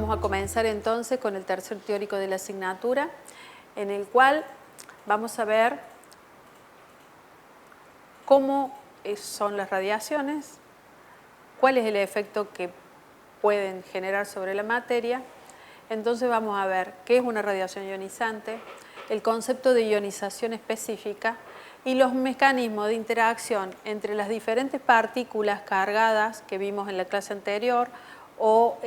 Vamos a comenzar entonces con el tercer teórico de la asignatura, en el cual vamos a ver cómo son las radiaciones, cuál es el efecto que pueden generar sobre la materia. Entonces vamos a ver qué es una radiación ionizante, el concepto de ionización específica y los mecanismos de interacción entre las diferentes partículas cargadas que vimos en la clase anterior o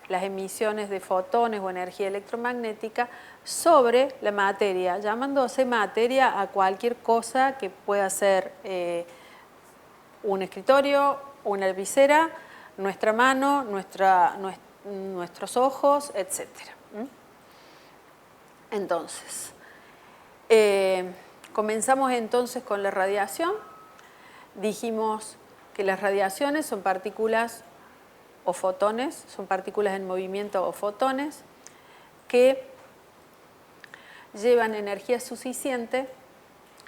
las emisiones de fotones o energía electromagnética sobre la materia, llamándose materia a cualquier cosa que pueda ser un escritorio, una lapicera, nuestra mano, nuestros ojos, etc. Entonces, comenzamos entonces con la radiación. Dijimos que las radiaciones son partículas o fotones, son partículas en movimiento o fotones que llevan energía suficiente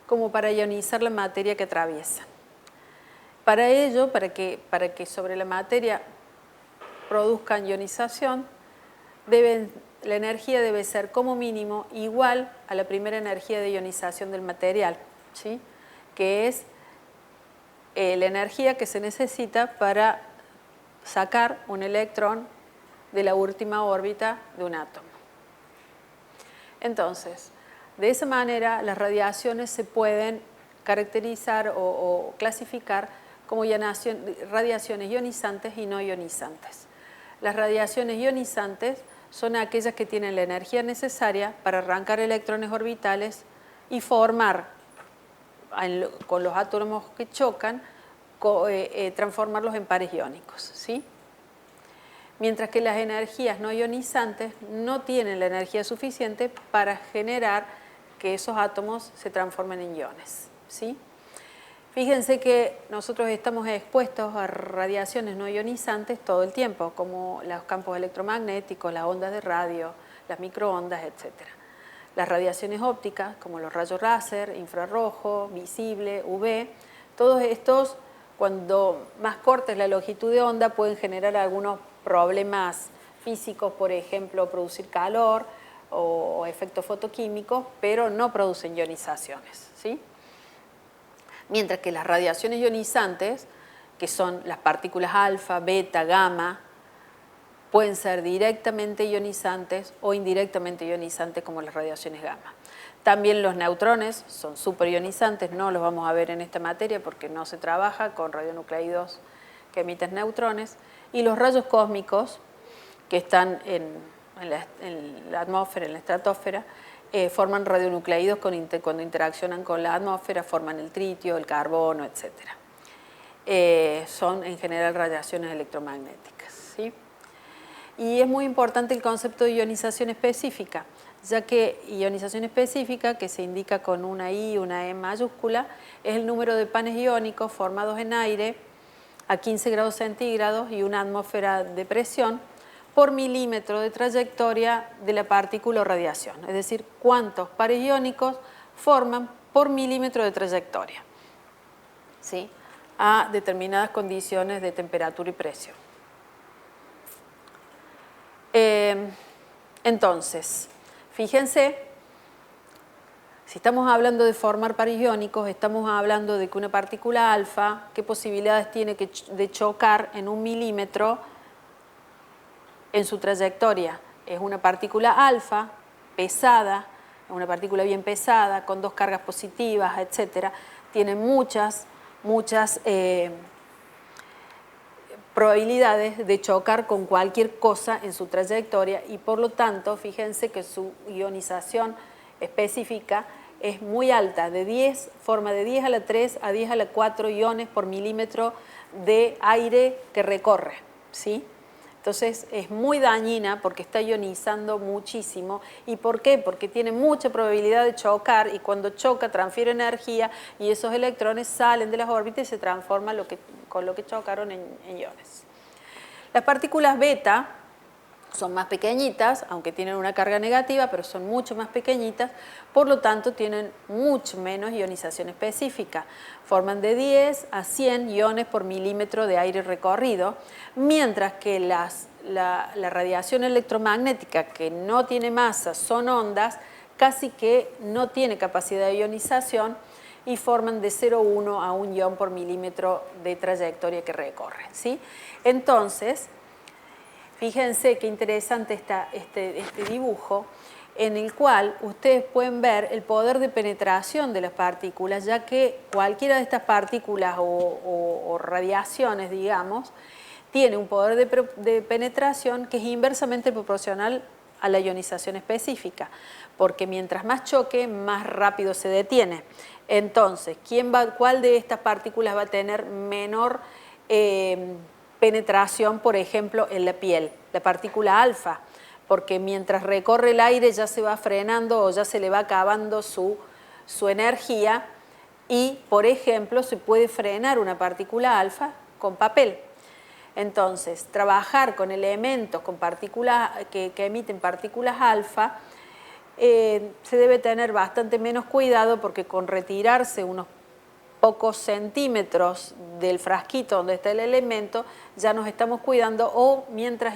como para ionizar la materia que atraviesan. Para ello, para que sobre la materia produzcan ionización, la energía debe ser como mínimo igual a la primera energía de ionización del material, ¿sí? Que es la energía que se necesita para sacar un electrón de la última órbita de un átomo. Entonces, de esa manera las radiaciones se pueden caracterizar o clasificar como radiaciones ionizantes y no ionizantes. Las radiaciones ionizantes son aquellas que tienen la energía necesaria para arrancar electrones orbitales y formar, con los átomos que chocan, transformarlos en pares iónicos, ¿sí? Mientras que las energías no ionizantes no tienen la energía suficiente para generar que esos átomos se transformen en iones, ¿sí? Fíjense que nosotros estamos expuestos a radiaciones no ionizantes todo el tiempo, como los campos electromagnéticos, las ondas de radio, las microondas, etc. Las radiaciones ópticas, como los rayos láser, infrarrojo, visible, UV, todos estos, cuando más corta es la longitud de onda, pueden generar algunos problemas físicos, por ejemplo, producir calor o efectos fotoquímicos, pero no producen ionizaciones, ¿sí? Mientras que las radiaciones ionizantes, que son las partículas alfa, beta, gamma, pueden ser directamente ionizantes o indirectamente ionizantes como las radiaciones gamma. También los neutrones son superionizantes, no los vamos a ver en esta materia porque no se trabaja con radionucleidos que emiten neutrones. Y los rayos cósmicos, que están en la atmósfera, en la estratosfera, forman radionucleidos cuando interaccionan con la atmósfera, forman el tritio, el carbono, etc. Son en general radiaciones electromagnéticas, ¿sí? Y es muy importante el concepto de ionización específica, ya que ionización específica, que se indica con una I y una E mayúscula, es el número de panes iónicos formados en aire a 15 grados centígrados y una atmósfera de presión por milímetro de trayectoria de la partícula o radiación, es decir, cuántos pares iónicos forman por milímetro de trayectoria, ¿sí? A determinadas condiciones de temperatura y presión. Entonces, fíjense, si estamos hablando de formar pares iónicos, estamos hablando de que una partícula alfa, ¿qué posibilidades tiene de chocar en un milímetro en su trayectoria? Es una partícula alfa, pesada, una partícula bien pesada, con dos cargas positivas, etc. Tiene muchas probabilidades de chocar con cualquier cosa en su trayectoria y por lo tanto, fíjense que su ionización específica es muy alta, forma de 10 a la 3 a 10 a la 4 iones por milímetro de aire que recorre, ¿sí? Entonces es muy dañina porque está ionizando muchísimo. ¿Y por qué? Porque tiene mucha probabilidad de chocar y cuando choca transfiere energía y esos electrones salen de las órbitas y se transforman con lo que chocaron en iones. Las partículas beta son más pequeñitas, aunque tienen una carga negativa, pero son mucho más pequeñitas, por lo tanto tienen mucho menos ionización específica. Forman de 10 a 100 iones por milímetro de aire recorrido, mientras que la radiación electromagnética, que no tiene masa, son ondas, casi que no tiene capacidad de ionización y forman de 0,1 a 1 ion por milímetro de trayectoria que recorren, ¿sí? Entonces, fíjense qué interesante está este dibujo, en el cual ustedes pueden ver el poder de penetración de las partículas, ya que cualquiera de estas partículas o radiaciones, digamos, tiene un poder de penetración que es inversamente proporcional a la ionización específica, porque mientras más choque, más rápido se detiene. Entonces, ¿cuál de estas partículas va a tener menor penetración, por ejemplo, en la piel? La partícula alfa, porque mientras recorre el aire ya se va frenando o ya se le va acabando su energía y, por ejemplo, se puede frenar una partícula alfa con papel. Entonces, trabajar con elementos con partículas que emiten partículas alfa se debe tener bastante menos cuidado, porque con retirarse unos pocos centímetros del frasquito donde está el elemento, ya nos estamos cuidando, o mientras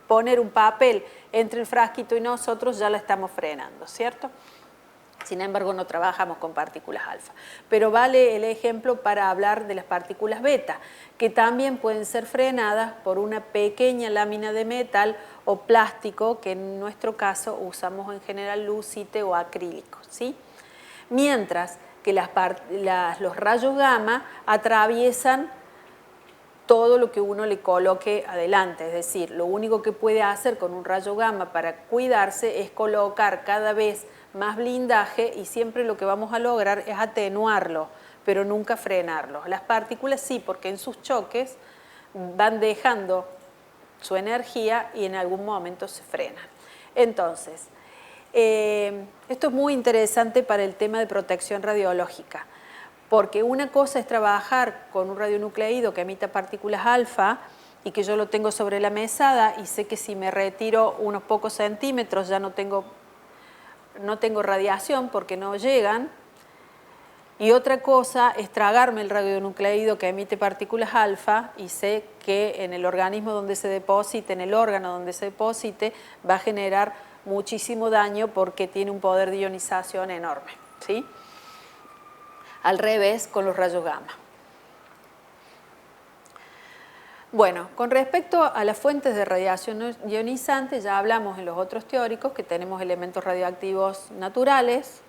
poner un papel entre el frasquito y nosotros ya la estamos frenando, ¿cierto? Sin embargo, no trabajamos con partículas alfa. Pero vale el ejemplo para hablar de las partículas beta, que también pueden ser frenadas por una pequeña lámina de metal o plástico, que en nuestro caso usamos en general lucite o acrílico, ¿sí? Mientras que los rayos gamma atraviesan todo lo que uno le coloque adelante, es decir, lo único que puede hacer con un rayo gamma para cuidarse es colocar cada vez más blindaje, y siempre lo que vamos a lograr es atenuarlo, pero nunca frenarlo. Las partículas sí, porque en sus choques van dejando su energía y en algún momento se frenan. Entonces, esto es muy interesante para el tema de protección radiológica, porque una cosa es trabajar con un radionucleído que emita partículas alfa y que yo lo tengo sobre la mesada y sé que si me retiro unos pocos centímetros ya no tengo radiación porque no llegan. Y otra cosa es tragarme el radionucleído que emite partículas alfa y sé que en el organismo donde se deposite, en el órgano donde se deposite, va a generar muchísimo daño porque tiene un poder de ionización enorme, ¿sí? Al revés con los rayos gamma. Bueno, con respecto a las fuentes de radiación ionizante, ya hablamos en los otros teóricos que tenemos elementos radioactivos naturales,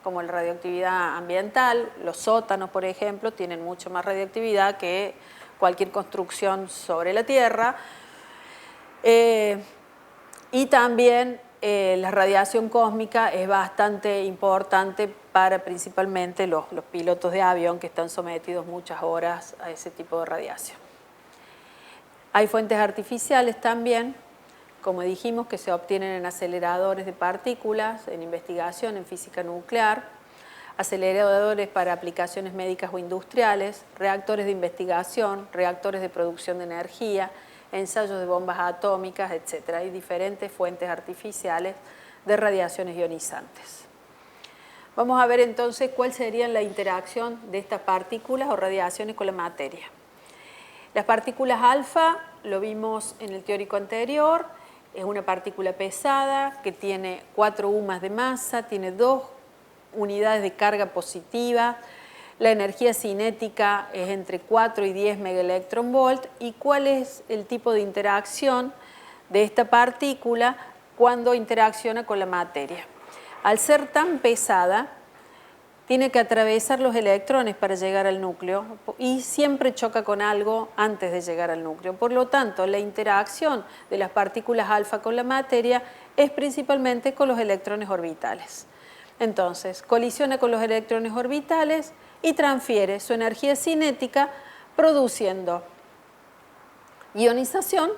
como la radioactividad ambiental. Los sótanos, por ejemplo, tienen mucho más radioactividad que cualquier construcción sobre la Tierra. Y también la radiación cósmica es bastante importante para principalmente los pilotos de avión, que están sometidos muchas horas a ese tipo de radiación. Hay fuentes artificiales también, como dijimos, que se obtienen en aceleradores de partículas, en investigación, en física nuclear, aceleradores para aplicaciones médicas o industriales, reactores de investigación, reactores de producción de energía, ensayos de bombas atómicas, etc. Hay diferentes fuentes artificiales de radiaciones ionizantes. Vamos a ver entonces cuál sería la interacción de estas partículas o radiaciones con la materia. Las partículas alfa, lo vimos en el teórico anterior, es una partícula pesada que tiene 4 UMAS de masa, tiene 2 unidades de carga positiva, la energía cinética es entre 4 y 10 megaelectronvolt. ¿Y cuál es el tipo de interacción de esta partícula cuando interacciona con la materia? Al ser tan pesada, tiene que atravesar los electrones para llegar al núcleo y siempre choca con algo antes de llegar al núcleo. Por lo tanto, la interacción de las partículas alfa con la materia es principalmente con los electrones orbitales. Entonces, colisiona con los electrones orbitales y transfiere su energía cinética produciendo ionización,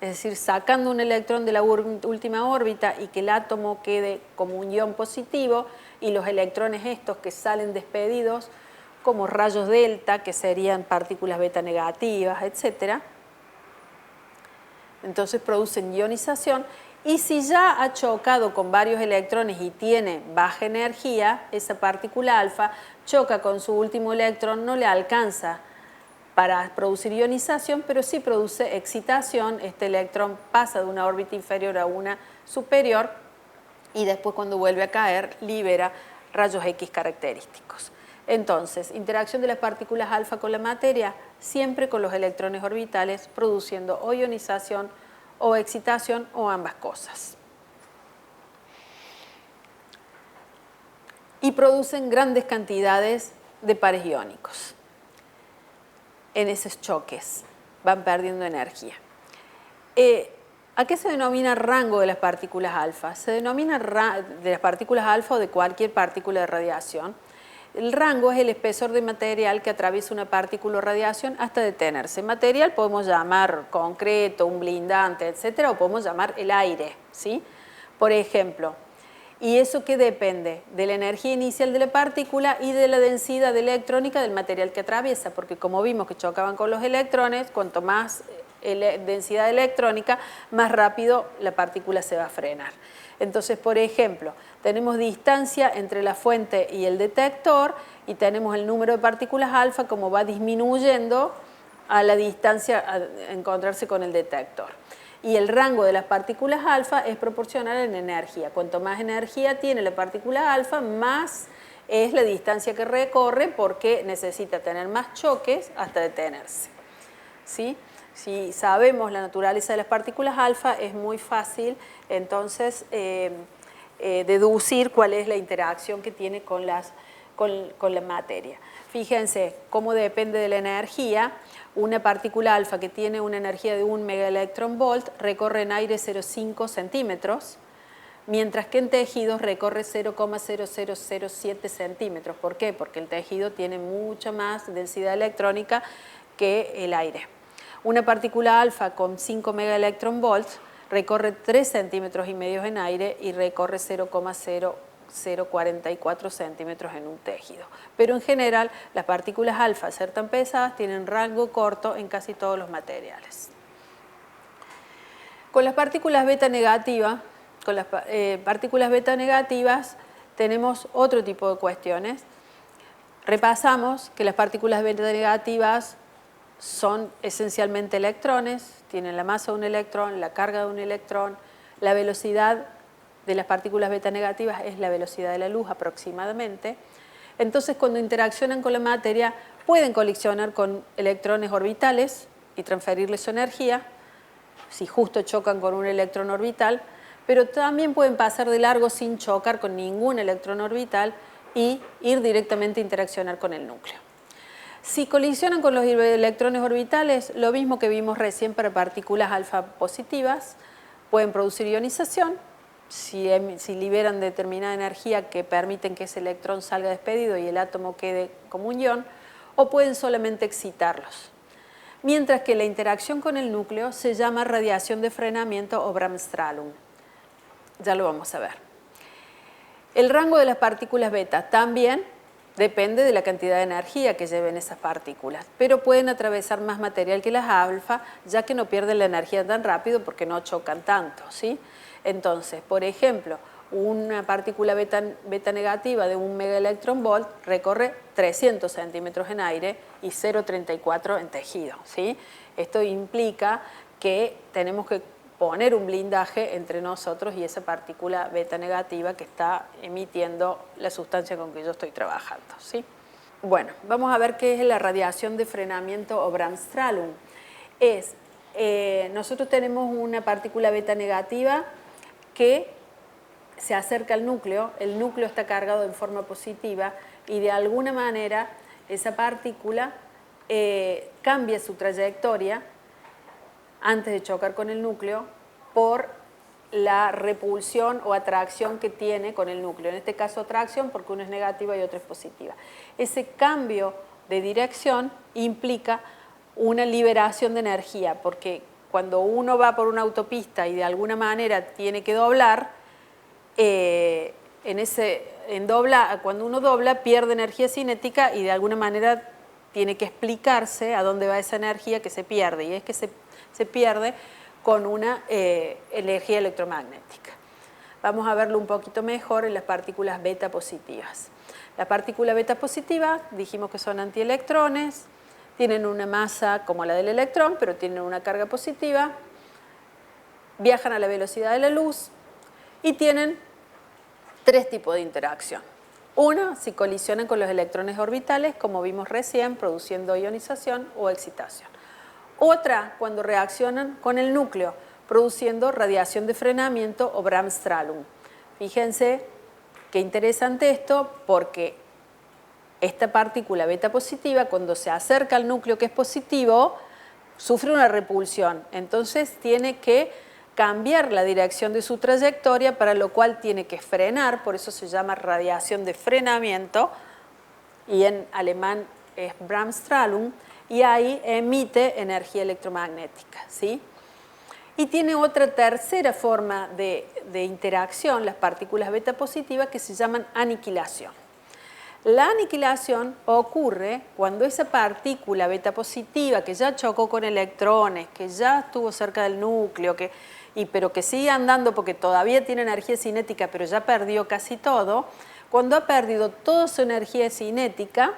es decir, sacando un electrón de la última órbita y que el átomo quede como un ion positivo, y los electrones estos que salen despedidos como rayos delta, que serían partículas beta negativas, etc. entonces producen ionización, y si ya ha chocado con varios electrones y tiene baja energía, esa partícula alfa choca con su último electrón, no le alcanza para producir ionización, pero sí produce excitación. Este electrón pasa de una órbita inferior a una superior y después, cuando vuelve a caer, libera rayos X característicos. Entonces, interacción de las partículas alfa con la materia, siempre con los electrones orbitales, produciendo o ionización o excitación o ambas cosas. Y producen grandes cantidades de pares iónicos. En esos choques van perdiendo energía. ¿A qué se denomina rango de las partículas alfa? Se denomina de las partículas alfa o de cualquier partícula de radiación. El rango es el espesor de material que atraviesa una partícula o radiación hasta detenerse. Material podemos llamar concreto, un blindante, etcétera, o podemos llamar el aire, ¿sí? Por ejemplo, ¿y eso qué depende? De la energía inicial de la partícula y de la densidad electrónica del material que atraviesa, porque como vimos que chocaban con los electrones, cuanto más densidad electrónica, más rápido la partícula se va a frenar. Entonces, por ejemplo, tenemos distancia entre la fuente y el detector y tenemos el número de partículas alfa como va disminuyendo a la distancia a encontrarse con el detector. Y el rango de las partículas alfa es proporcional en energía. Cuanto más energía tiene la partícula alfa, más es la distancia que recorre, porque necesita tener más choques hasta detenerse, ¿sí? Si sabemos la naturaleza de las partículas alfa, es muy fácil entonces deducir cuál es la interacción que tiene con la materia. Fíjense cómo depende de la energía. Una partícula alfa que tiene una energía de 1 megaelectronvolt recorre en aire 0,5 centímetros, mientras que en tejidos recorre 0,0007 centímetros. ¿Por qué? Porque el tejido tiene mucha más densidad electrónica que el aire. Una partícula alfa con 5 megaelectronvolts recorre 3 centímetros y medio en aire y recorre 0,0044 centímetros en un tejido. Pero en general, las partículas alfa, al ser tan pesadas, tienen rango corto en casi todos los materiales. Con las partículas beta negativas, tenemos otro tipo de cuestiones. Repasamos que las partículas beta negativas son esencialmente electrones, tienen la masa de un electrón, la carga de un electrón, la velocidad de las partículas beta negativas es la velocidad de la luz aproximadamente. Entonces, cuando interaccionan con la materia, pueden colisionar con electrones orbitales y transferirles su energía, si justo chocan con un electrón orbital, pero también pueden pasar de largo sin chocar con ningún electrón orbital y ir directamente a interaccionar con el núcleo. Si colisionan con los electrones orbitales, lo mismo que vimos recién para partículas alfa positivas, pueden producir ionización, si liberan determinada energía que permiten que ese electrón salga despedido y el átomo quede como un ion, o pueden solamente excitarlos. Mientras que la interacción con el núcleo se llama radiación de frenamiento o Bremsstrahlung. Ya lo vamos a ver. El rango de las partículas beta también depende de la cantidad de energía que lleven esas partículas, pero pueden atravesar más material que las alfa, ya que no pierden la energía tan rápido porque no chocan tanto, ¿sí? Entonces, por ejemplo, una partícula beta negativa de 1 megaelectronvolt recorre 300 centímetros en aire y 0,34 en tejido, ¿sí? Esto implica que tenemos que poner un blindaje entre nosotros y esa partícula beta negativa que está emitiendo la sustancia con que yo estoy trabajando, ¿sí? Bueno, vamos a ver qué es la radiación de frenamiento o Bremsstrahlung. Nosotros tenemos una partícula beta negativa que se acerca al núcleo, el núcleo está cargado en forma positiva y de alguna manera esa partícula cambia su trayectoria antes de chocar con el núcleo por la repulsión o atracción que tiene con el núcleo. En este caso atracción porque uno es negativa y otro es positiva. Ese cambio de dirección implica una liberación de energía, porque cuando uno va por una autopista y de alguna manera tiene que doblar, cuando uno dobla pierde energía cinética y de alguna manera tiene que explicarse a dónde va esa energía que se pierde, y es que se pierde con una energía electromagnética. Vamos a verlo un poquito mejor en las partículas beta positivas. Las partículas beta positivas, dijimos que son antielectrones, tienen una masa como la del electrón, pero tienen una carga positiva, viajan a la velocidad de la luz y tienen tres tipos de interacción. Una, si colisionan con los electrones orbitales, como vimos recién, produciendo ionización o excitación. Otra, cuando reaccionan con el núcleo, produciendo radiación de frenamiento o Bremsstrahlung. Fíjense qué interesante esto, porque esta partícula beta positiva, cuando se acerca al núcleo que es positivo, sufre una repulsión. Entonces tiene que cambiar la dirección de su trayectoria, para lo cual tiene que frenar, por eso se llama radiación de frenamiento, y en alemán es Bremsstrahlung, y ahí emite energía electromagnética, ¿sí? Y tiene otra tercera forma de interacción, las partículas beta positivas, que se llaman aniquilación. La aniquilación ocurre cuando esa partícula beta positiva, que ya chocó con electrones, que ya estuvo cerca del núcleo, pero que sigue andando porque todavía tiene energía cinética, pero ya perdió casi todo, cuando ha perdido toda su energía cinética,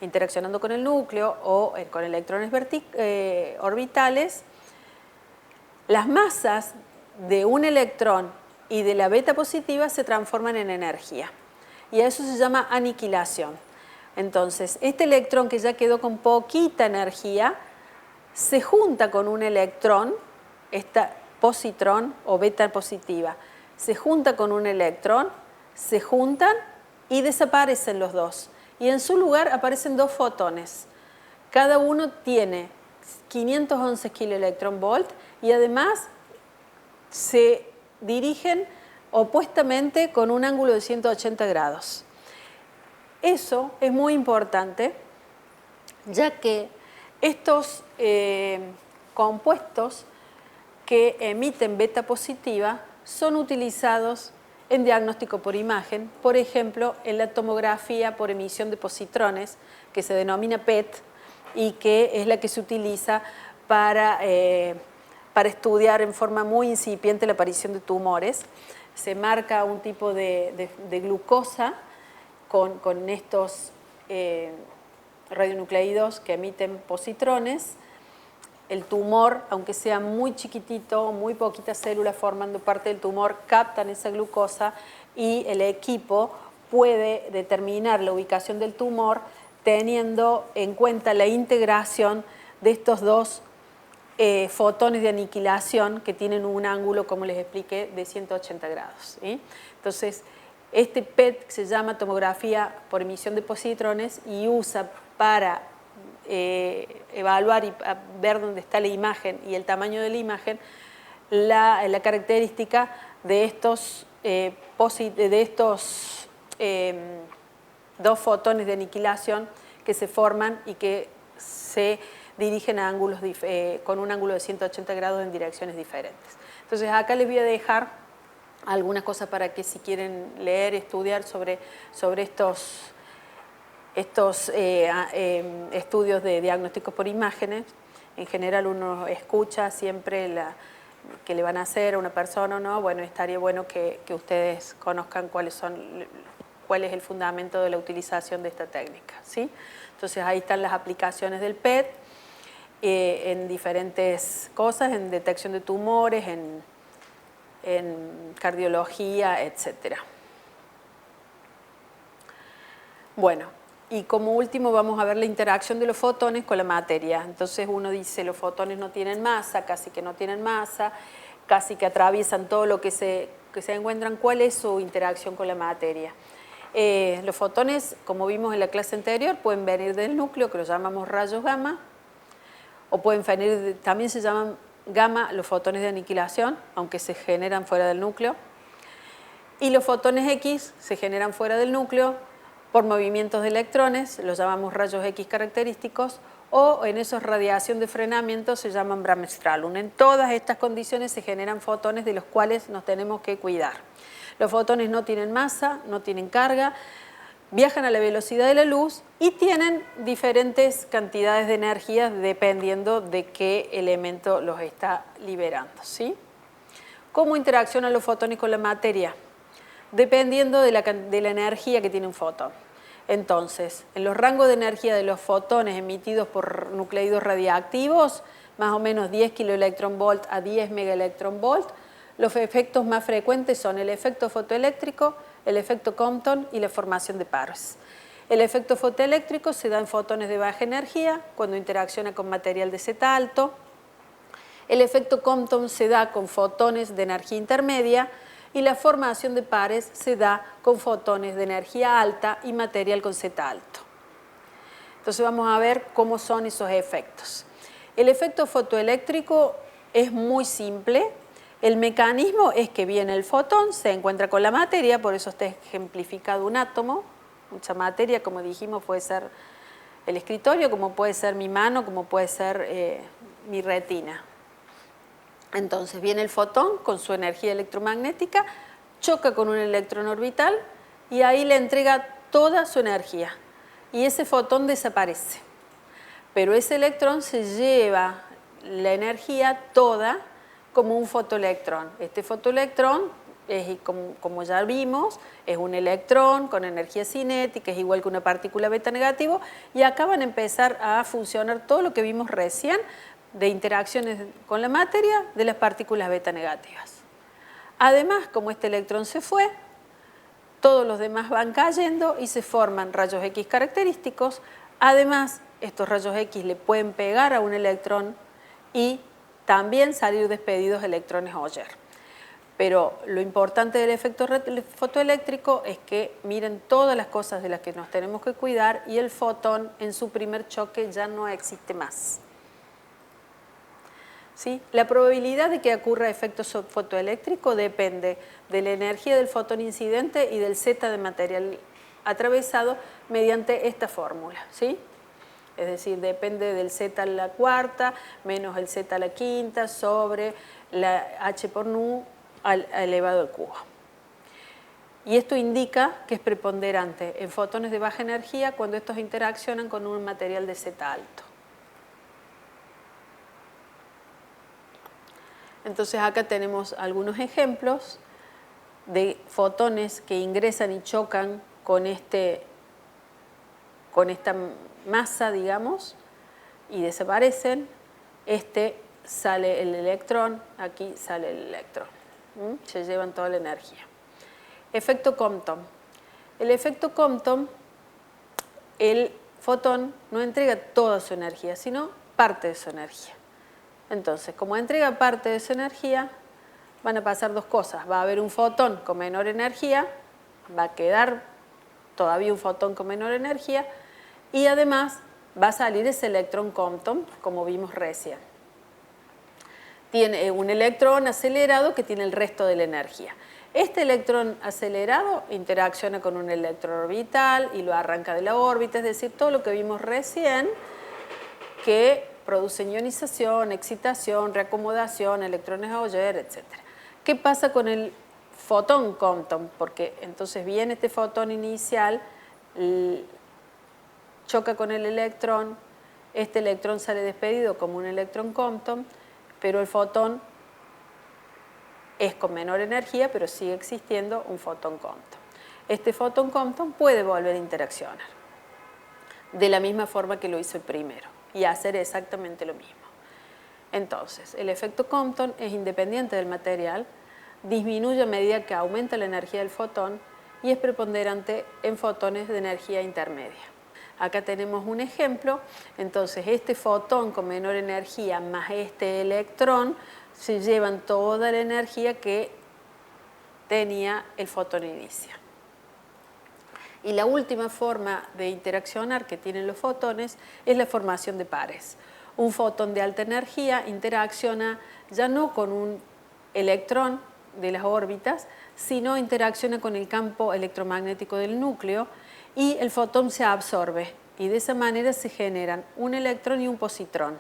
interaccionando con el núcleo o con electrones orbitales, las masas de un electrón y de la beta positiva se transforman en energía. Y a eso se llama aniquilación. Entonces, este electrón que ya quedó con poquita energía, se junta con un electrón, esta positrón o beta positiva, se junta con un electrón, se juntan y desaparecen los dos. Y en su lugar aparecen dos fotones. Cada uno tiene 511 kiloelectronvolt y además se dirigen opuestamente con un ángulo de 180 grados. Eso es muy importante, ya que estos compuestos que emiten beta positiva son utilizados en diagnóstico por imagen, por ejemplo, en la tomografía por emisión de positrones, que se denomina PET, y que es la que se utiliza para estudiar en forma muy incipiente la aparición de tumores. Se marca un tipo de glucosa con estos radionucleidos que emiten positrones. El tumor, aunque sea muy chiquitito, muy poquitas células formando parte del tumor, captan esa glucosa y el equipo puede determinar la ubicación del tumor teniendo en cuenta la integración de estos dos fotones de aniquilación que tienen un ángulo, como les expliqué, de 180 grados. ¿Sí? Entonces, este PET se llama tomografía por emisión de positrones y usa para evaluar y ver dónde está la imagen y el tamaño de la imagen, la característica de estos, dos fotones de aniquilación que se forman y que se dirigen a ángulos con un ángulo de 180 grados en direcciones diferentes. Entonces acá les voy a dejar algunas cosas para que si quieren leer, estudiar sobre estos estudios de diagnóstico por imágenes. En general uno escucha siempre que le van a hacer a una persona o no. Bueno, estaría bueno que ustedes conozcan cuál es el fundamento de la utilización de esta técnica, ¿sí? Entonces ahí están las aplicaciones del PET en diferentes cosas, en detección de tumores, en cardiología, etc. Bueno, y como último vamos a ver la interacción de los fotones con la materia. Entonces uno dice los fotones no tienen masa, casi que no tienen masa, casi que atraviesan todo lo que se encuentran. ¿Cuál es su interacción con la materia? Los fotones, como vimos en la clase anterior, pueden venir del núcleo, que los llamamos rayos gamma, o pueden venir, también se llaman gamma los fotones de aniquilación, aunque se generan fuera del núcleo. Y los fotones X se generan fuera del núcleo por movimientos de electrones, los llamamos rayos X característicos, o en esos radiación de frenamiento se llaman Bremsstrahlung. En todas estas condiciones se generan fotones de los cuales nos tenemos que cuidar. Los fotones no tienen masa, no tienen carga, viajan a la velocidad de la luz y tienen diferentes cantidades de energía dependiendo de qué elemento los está liberando, ¿sí? ¿Cómo interaccionan los fotones con la materia? Dependiendo de la energía que tiene un fotón. Entonces, en los rangos de energía de los fotones emitidos por nucleidos radiactivos, más o menos 10 kiloelectronvolt a 10 megaelectronvolt, los efectos más frecuentes son el efecto fotoeléctrico, el efecto Compton y la formación de pares. El efecto fotoeléctrico se da en fotones de baja energía cuando interacciona con material de Z alto. El efecto Compton se da con fotones de energía intermedia y la formación de pares se da con fotones de energía alta y material con Z alto. Entonces vamos a ver cómo son esos efectos. El efecto fotoeléctrico es muy simple. El mecanismo es que viene el fotón, se encuentra con la materia, por eso está ejemplificado un átomo. Mucha materia, como dijimos, puede ser el escritorio, como puede ser mi mano, como puede ser mi retina. Entonces viene el fotón con su energía electromagnética, choca con un electrón orbital y ahí le entrega toda su energía. Y ese fotón desaparece. Pero ese electrón se lleva la energía toda como un fotoelectrón. Este fotoelectrón, como ya vimos, es un electrón con energía cinética, es igual que una partícula beta negativo, y acá van a empezar a funcionar todo lo que vimos recién de interacciones con la materia de las partículas beta negativas. Además, como este electrón se fue, todos los demás van cayendo y se forman rayos X característicos. Además, estos rayos X le pueden pegar a un electrón y también salir despedidos electrones Auger. Pero lo importante del efecto fotoeléctrico es que miren todas las cosas de las que nos tenemos que cuidar y el fotón en su primer choque ya no existe más. ¿Sí? La probabilidad de que ocurra efecto fotoeléctrico depende de la energía del fotón incidente y del Z de material atravesado mediante esta fórmula, ¿sí? Es decir, depende del Z a la cuarta menos el Z a la quinta sobre la H por nu elevado al cubo. Y esto indica que es preponderante en fotones de baja energía cuando estos interaccionan con un material de Z alto. Entonces acá tenemos algunos ejemplos de fotones que ingresan y chocan con esta masa, digamos, y desaparecen. Sale el electrón, aquí sale el electrón. Se llevan toda la energía. Efecto Compton. El efecto Compton, el fotón no entrega toda su energía, sino parte de su energía. Entonces, como entrega parte de su energía, van a pasar dos cosas. Va a haber un fotón con menor energía, va a quedar todavía un fotón con menor energía, y además va a salir ese electrón Compton, como vimos recién. Tiene un electrón acelerado que tiene el resto de la energía. Este electrón acelerado interacciona con un electrón orbital y lo arranca de la órbita, es decir, todo lo que vimos recién que producen ionización, excitación, reacomodación, electrones Auger, etc. ¿Qué pasa con el fotón Compton? Porque entonces viene este fotón inicial, choca con el electrón, este electrón sale despedido como un electrón Compton, pero el fotón es con menor energía, pero sigue existiendo un fotón Compton. Este fotón Compton puede volver a interaccionar de la misma forma que lo hizo el primero y hacer exactamente lo mismo. Entonces, el efecto Compton es independiente del material, disminuye a medida que aumenta la energía del fotón y es preponderante en fotones de energía intermedia. Acá tenemos un ejemplo. Entonces, este fotón con menor energía más este electrón se llevan toda la energía que tenía el fotón inicial. Y la última forma de interaccionar que tienen los fotones es la formación de pares. Un fotón de alta energía interacciona ya no con un electrón de las órbitas, sino interacciona con el campo electromagnético del núcleo y el fotón se absorbe y de esa manera se generan un electrón y un positrón.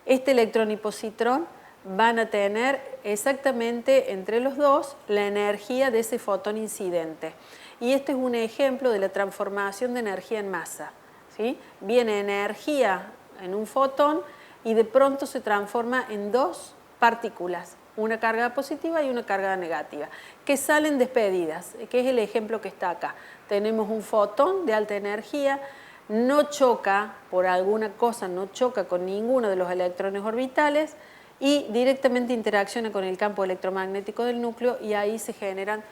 Este electrón y positrón van a tener exactamente entre los dos la energía de ese fotón incidente. Y este es un ejemplo de la transformación de energía en masa, ¿sí? Viene energía en un fotón y de pronto se transforma en dos partículas, una carga positiva y una carga negativa, que salen despedidas, que es el ejemplo que está acá. Tenemos un fotón de alta energía, no choca, por alguna cosa, no choca con ninguno de los electrones orbitales y directamente interacciona con el campo electromagnético del núcleo y ahí se generan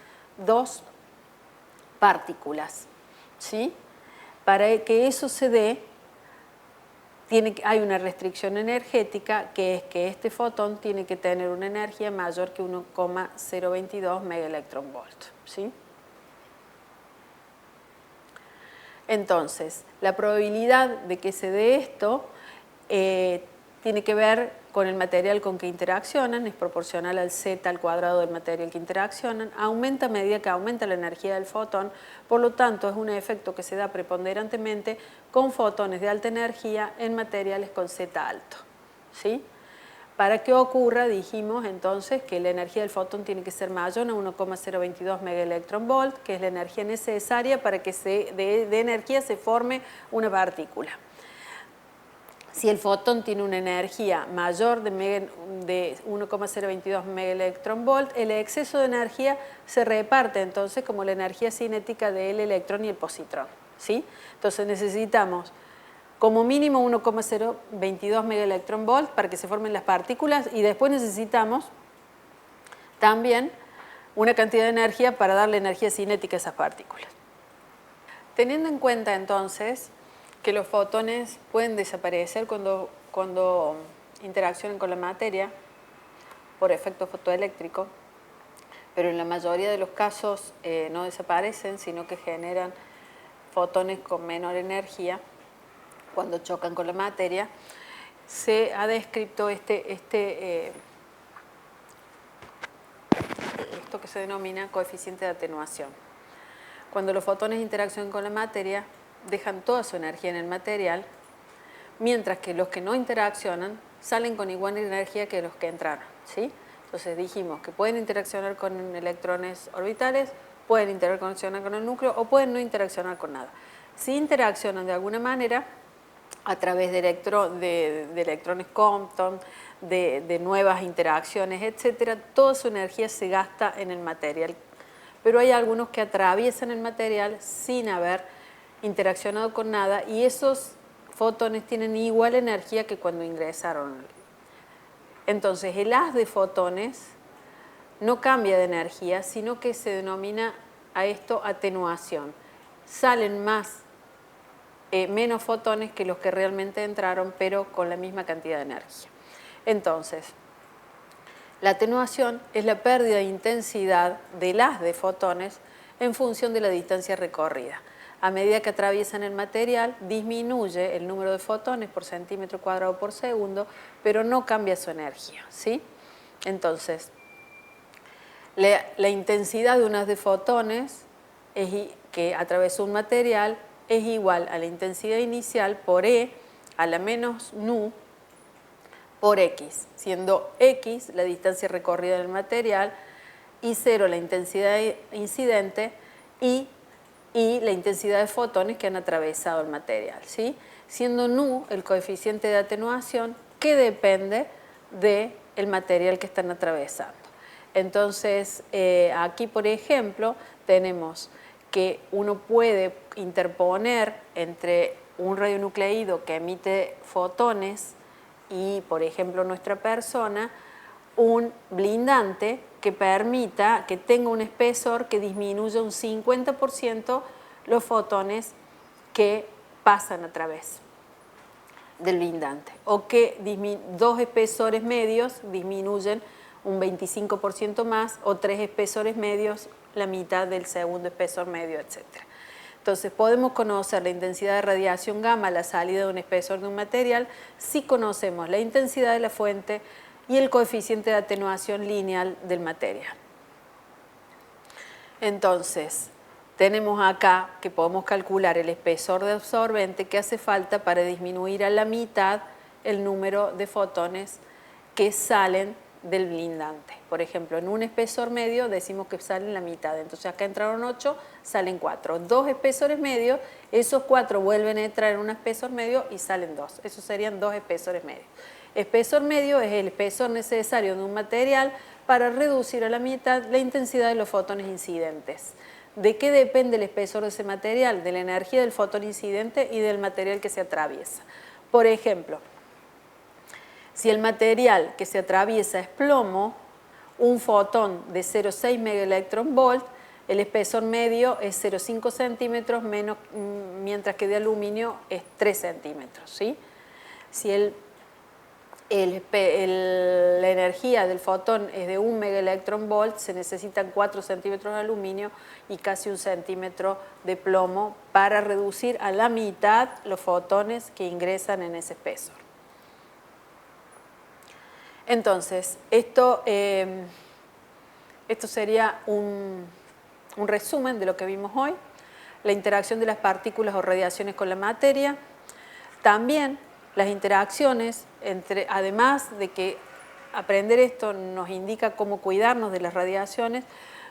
dos partículas, ¿sí? Para que eso se dé, hay una restricción energética, que es que este fotón tiene que tener una energía mayor que 1,022 megaelectronvolt, ¿sí? Entonces, la probabilidad de que se dé esto tiene que ver con el material con que interaccionan, es proporcional al z al cuadrado del material que interaccionan, aumenta a medida que aumenta la energía del fotón, por lo tanto es un efecto que se da preponderantemente con fotones de alta energía en materiales con z alto, ¿sí? Para que ocurra, dijimos entonces que la energía del fotón tiene que ser mayor a 1,022 megaelectronvolt, que es la energía necesaria para que de energía se forme una partícula. Si el fotón tiene una energía mayor de 1,022 megaelectronvolt, el exceso de energía se reparte entonces como la energía cinética del electrón y el positrón, ¿sí? Entonces necesitamos como mínimo 1,022 megaelectronvolt para que se formen las partículas y después necesitamos también una cantidad de energía para darle energía cinética a esas partículas. Teniendo en cuenta entonces que los fotones pueden desaparecer cuando interaccionan con la materia por efecto fotoeléctrico, pero en la mayoría de los casos no desaparecen, sino que generan fotones con menor energía cuando chocan con la materia. Se ha descrito esto que se denomina coeficiente de atenuación. Cuando los fotones interaccionan con la materia, dejan toda su energía en el material, mientras que los que no interaccionan salen con igual energía que los que entraron, ¿sí? Entonces dijimos que pueden interaccionar con electrones orbitales, pueden interaccionar con el núcleo o pueden no interaccionar con nada. Si interaccionan de alguna manera, a través de electrones Compton, de nuevas interacciones, etc., toda su energía se gasta en el material. Pero hay algunos que atraviesan el material sin haber interaccionado con nada y esos fotones tienen igual energía que cuando ingresaron. Entonces, el haz de fotones no cambia de energía, sino que se denomina a esto atenuación. Salen menos fotones que los que realmente entraron, pero con la misma cantidad de energía. Entonces, la atenuación es la pérdida de intensidad del haz de fotones en función de la distancia recorrida. A medida que atraviesan el material, disminuye el número de fotones por centímetro cuadrado por segundo, pero no cambia su energía, ¿sí? Entonces, la intensidad de un haz de fotones que atravesó un material es igual a la intensidad inicial por E a la menos nu por X, siendo X la distancia recorrida del material y 0 la intensidad incidente y la intensidad de fotones que han atravesado el material, ¿sí? Siendo nu el coeficiente de atenuación que depende del material que están atravesando. Entonces, aquí, por ejemplo, tenemos que uno puede interponer entre un radionucleido que emite fotones y, por ejemplo, nuestra persona, un blindante que permita que tenga un espesor que disminuya un 50% los fotones que pasan a través del blindante, o que dos espesores medios disminuyen un 25% más, o 3 espesores medios la mitad del segundo espesor medio, etc. Entonces podemos conocer la intensidad de radiación gamma a la salida de un espesor de un material si conocemos la intensidad de la fuente y el coeficiente de atenuación lineal del material. Entonces, tenemos acá que podemos calcular el espesor de absorbente que hace falta para disminuir a la mitad el número de fotones que salen del blindante. Por ejemplo, en un espesor medio decimos que salen la mitad, entonces acá entraron 8, salen 4. 2 espesores medios, esos 4 vuelven a entrar en un espesor medio y salen 2. Esos serían 2 espesores medios. Espesor medio es el espesor necesario de un material para reducir a la mitad la intensidad de los fotones incidentes. ¿De qué depende el espesor de ese material? De la energía del fotón incidente y del material que se atraviesa. Por ejemplo, si el material que se atraviesa es plomo, un fotón de 0,6 megaelectronvolt, el espesor medio es 0,5 centímetros, mientras que de aluminio es 3 centímetros. ¿Sí? Si la energía del fotón es de 1 megaelectronvolt, se necesitan 4 centímetros de aluminio y casi 1 centímetro de plomo para reducir a la mitad los fotones que ingresan en ese espesor. Entonces, esto sería un resumen de lo que vimos hoy, la interacción de las partículas o radiaciones con la materia. También las interacciones, además de que aprender esto nos indica cómo cuidarnos de las radiaciones,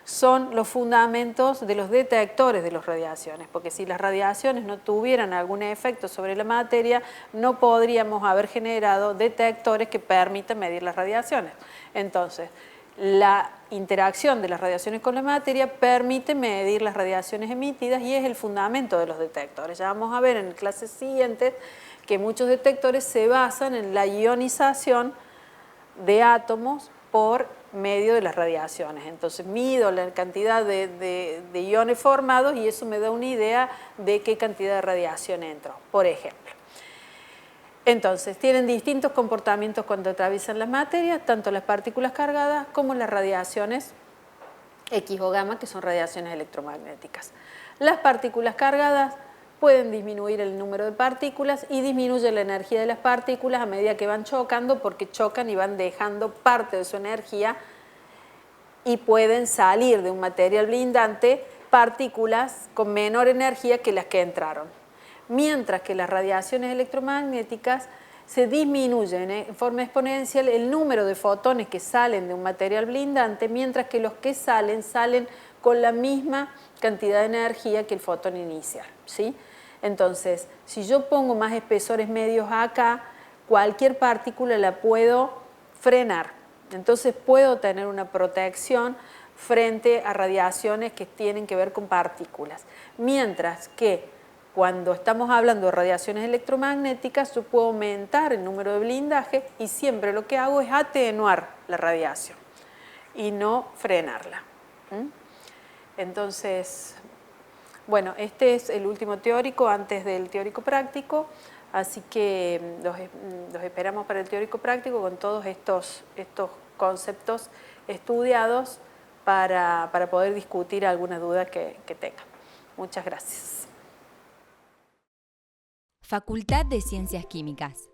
son los fundamentos de los detectores de las radiaciones, porque si las radiaciones no tuvieran algún efecto sobre la materia, no podríamos haber generado detectores que permitan medir las radiaciones. Entonces, la interacción de las radiaciones con la materia permite medir las radiaciones emitidas y es el fundamento de los detectores. Ya vamos a ver en clases siguientes que muchos detectores se basan en la ionización de átomos por medio de las radiaciones. Entonces mido la cantidad de iones formados y eso me da una idea de qué cantidad de radiación entró, por ejemplo. Entonces, tienen distintos comportamientos cuando atraviesan las materias, tanto las partículas cargadas como las radiaciones X o gamma, que son radiaciones electromagnéticas. Las partículas cargadas pueden disminuir el número de partículas y disminuye la energía de las partículas a medida que van chocando, porque chocan y van dejando parte de su energía y pueden salir de un material blindante partículas con menor energía que las que entraron. Mientras que las radiaciones electromagnéticas se disminuyen en forma exponencial el número de fotones que salen de un material blindante, mientras que los que salen con la misma cantidad de energía que el fotón inicial, ¿sí? Entonces, si yo pongo más espesores medios acá, cualquier partícula la puedo frenar. Entonces puedo tener una protección frente a radiaciones que tienen que ver con partículas. Mientras que cuando estamos hablando de radiaciones electromagnéticas, yo puedo aumentar el número de blindaje y siempre lo que hago es atenuar la radiación y no frenarla. Entonces, bueno, este es el último teórico antes del teórico práctico, así que los esperamos para el teórico práctico con todos estos conceptos estudiados para poder discutir alguna duda que tengan. Muchas gracias. Facultad de Ciencias Químicas.